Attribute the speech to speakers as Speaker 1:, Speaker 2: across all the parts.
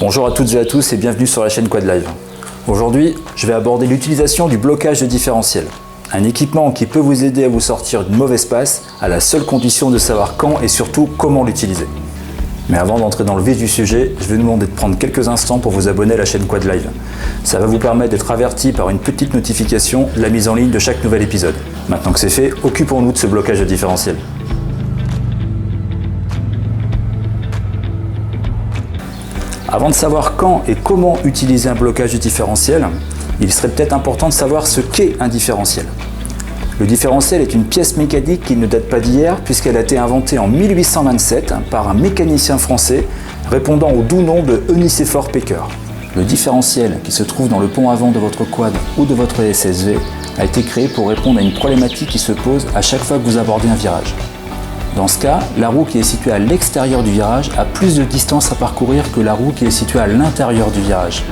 Speaker 1: Bonjour à toutes et à tous et bienvenue sur la chaîne Quad Live. Aujourd'hui, je vais aborder l'utilisation du blocage de différentiel. Un équipement qui peut vous aider à vous sortir d'une mauvaise passe à la seule condition de savoir quand et surtout comment l'utiliser. Mais avant d'entrer dans le vif du sujet, je vais vous demander de prendre quelques instants pour vous abonner à la chaîne Quad Live. Ça va vous permettre d'être averti par une petite notification de la mise en ligne de chaque nouvel épisode. Maintenant que c'est fait, occupons-nous de ce blocage de différentiel. Avant de savoir quand et comment utiliser un blocage de différentiel, il serait peut-être important de savoir ce qu'est un différentiel. Le différentiel est une pièce mécanique qui ne date pas d'hier puisqu'elle a été inventée en 1827 par un mécanicien français répondant au doux nom de Nicéphore Pecker. Le différentiel qui se trouve dans le pont avant de votre quad ou de votre SSV a été créé pour répondre à une problématique qui se pose à chaque fois que vous abordez un virage. Dans ce cas, la roue qui est située à l'extérieur du virage a plus de distance à parcourir que la roue qui est située à l'intérieur du virage,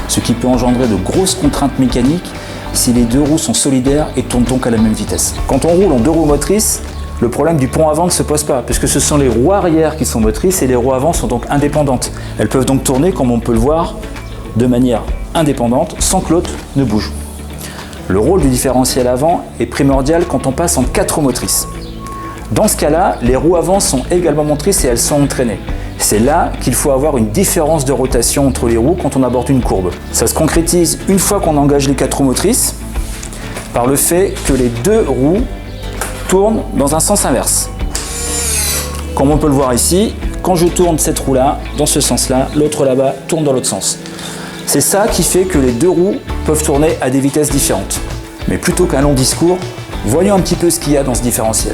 Speaker 1: ce qui peut engendrer de grosses contraintes mécaniques si les deux roues sont solidaires et tournent donc à la même vitesse. Quand on roule en deux roues motrices, le problème du pont avant ne se pose pas, puisque ce sont les roues arrière qui sont motrices et les roues avant sont donc indépendantes. Elles peuvent donc tourner, comme on peut le voir, de manière indépendante, sans que l'autre ne bouge. Le rôle du différentiel avant est primordial quand on passe en quatre roues motrices. Dans ce cas-là, les roues avant sont également motrices et elles sont entraînées. C'est là qu'il faut avoir une différence de rotation entre les roues quand on aborde une courbe. Ça se concrétise une fois qu'on engage les quatre roues motrices par le fait que les deux roues tournent dans un sens inverse. Comme on peut le voir ici, quand je tourne cette roue-là, dans ce sens-là, l'autre là-bas tourne dans l'autre sens. C'est ça qui fait que les deux roues peuvent tourner à des vitesses différentes. Mais plutôt qu'un long discours, voyons un petit peu ce qu'il y a dans ce différentiel.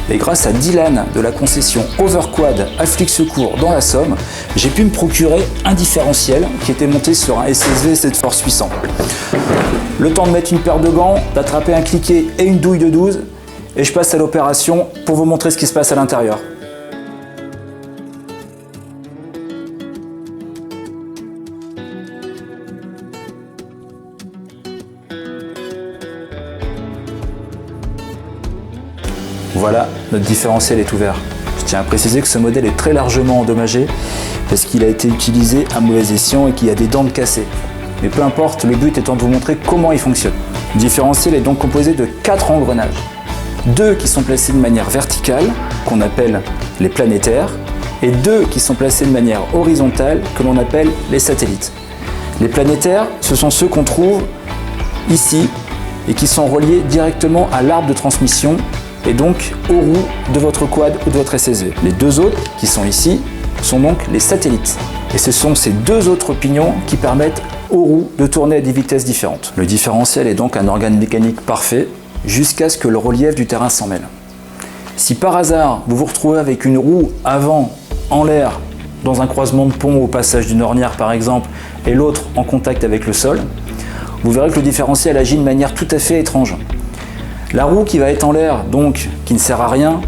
Speaker 1: Et grâce à Dylan de la concession Overquad à Flixecourt dans la Somme, j'ai pu me procurer un différentiel qui était monté sur un SSV cette force 800. Le temps de mettre une paire de gants, d'attraper un cliquet et une douille de 12, et je passe à l'opération pour vous montrer ce qui se passe à l'intérieur. Voilà, notre différentiel est ouvert. Je tiens à préciser que ce modèle est très largement endommagé parce qu'il a été utilisé à mauvais escient et qu'il y a des dents de cassées. Mais peu importe, le but étant de vous montrer comment il fonctionne. Le différentiel est donc composé de 4 engrenages. 2 qui sont placés de manière verticale, qu'on appelle les planétaires, et 2 qui sont placés de manière horizontale, que l'on appelle les satellites. Les planétaires, ce sont ceux qu'on trouve ici et qui sont reliés directement à l'arbre de transmission et donc aux roues de votre quad ou de votre SSV. Les deux autres, qui sont ici, sont donc les satellites. Et ce sont ces deux autres pignons qui permettent aux roues de tourner à des vitesses différentes. Le différentiel est donc un organe mécanique parfait jusqu'à ce que le relief du terrain s'en mêle. Si par hasard vous vous retrouvez avec une roue avant en l'air dans un croisement de pont au passage d'une ornière par exemple et l'autre en contact avec le sol, vous verrez que le différentiel agit de manière tout à fait étrange. La roue qui va être en l'air, donc qui ne sert à rien,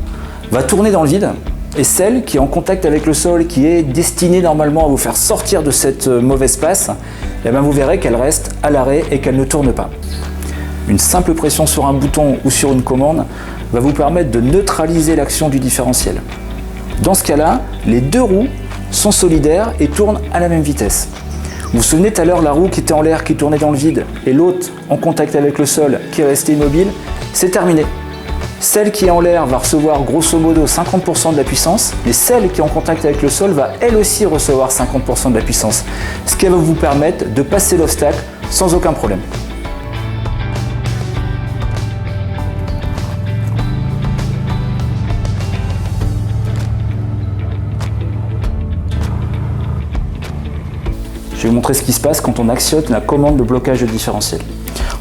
Speaker 1: va tourner dans le vide, et celle qui est en contact avec le sol, qui est destinée normalement à vous faire sortir de cette mauvaise passe, eh bien vous verrez qu'elle reste à l'arrêt et qu'elle ne tourne pas. Une simple pression sur un bouton ou sur une commande va vous permettre de neutraliser l'action du différentiel. Dans ce cas-là, les deux roues sont solidaires et tournent à la même vitesse. Vous vous souvenez tout à l'heure la roue qui était en l'air, qui tournait dans le vide, et l'autre en contact avec le sol, qui est restée immobile? C'est terminé. Celle qui est en l'air va recevoir grosso modo 50% de la puissance, mais celle qui est en contact avec le sol va elle aussi recevoir 50% de la puissance, ce qui va vous permettre de passer l'obstacle sans aucun problème. Je vais vous montrer ce qui se passe quand on actionne la commande de blocage de différentiel.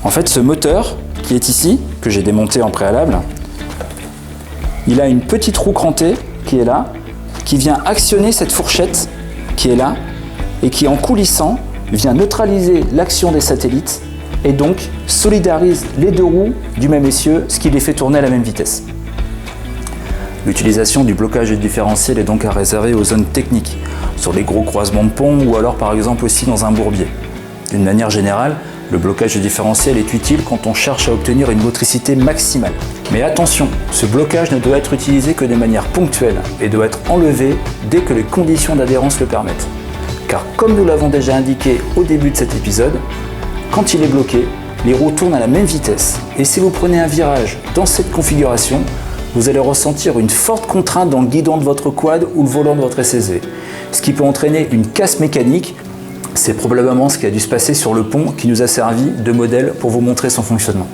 Speaker 1: En fait, ce moteur qui est ici, que j'ai démonté en préalable, il a une petite roue crantée qui est là, qui vient actionner cette fourchette qui est là, et qui en coulissant vient neutraliser l'action des satellites et donc solidarise les deux roues du même essieu, ce qui les fait tourner à la même vitesse. L'utilisation du blocage de différentiel est donc à réserver aux zones techniques, sur les gros croisements de pont ou alors par exemple aussi dans un bourbier. D'une manière générale, le blocage de différentiel est utile quand on cherche à obtenir une motricité maximale. Mais attention, ce blocage ne doit être utilisé que de manière ponctuelle et doit être enlevé dès que les conditions d'adhérence le permettent. car comme nous l'avons déjà indiqué au début de cet épisode, quand il est bloqué, les roues tournent à la même vitesse et si vous prenez un virage dans cette configuration, vous allez ressentir une forte contrainte dans le guidon de votre quad ou le volant de votre SSV, ce qui peut entraîner une casse mécanique. C'est probablement ce qui a dû se passer sur le pont qui nous a servi de modèle pour vous montrer son fonctionnement.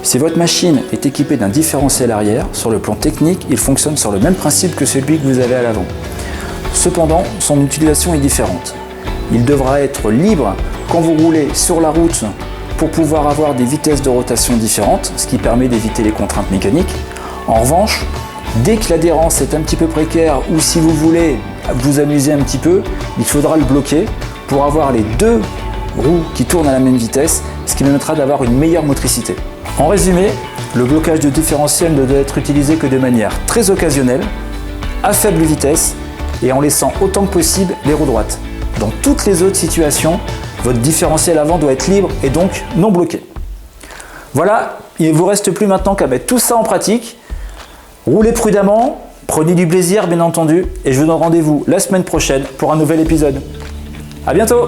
Speaker 1: Si votre machine est équipée d'un différentiel arrière, sur le plan technique, il fonctionne sur le même principe que celui que vous avez à l'avant. Cependant, son utilisation est différente. Il devra être libre quand vous roulez sur la route pour pouvoir avoir des vitesses de rotation différentes, ce qui permet d'éviter les contraintes mécaniques. En revanche, dès que l'adhérence est un petit peu précaire ou si vous voulez vous amuser un petit peu, il faudra le bloquer pour avoir les deux roues qui tournent à la même vitesse, ce qui permettra d'avoir une meilleure motricité. En résumé, le blocage de différentiel ne doit être utilisé que de manière très occasionnelle, à faible vitesse et en laissant autant que possible les roues droites. Dans toutes les autres situations, votre différentiel avant doit être libre et donc non bloqué. Voilà, il ne vous reste plus maintenant qu'à mettre tout ça en pratique. Roulez prudemment, prenez du plaisir bien entendu, et je vous donne rendez-vous la semaine prochaine pour un nouvel épisode. À bientôt!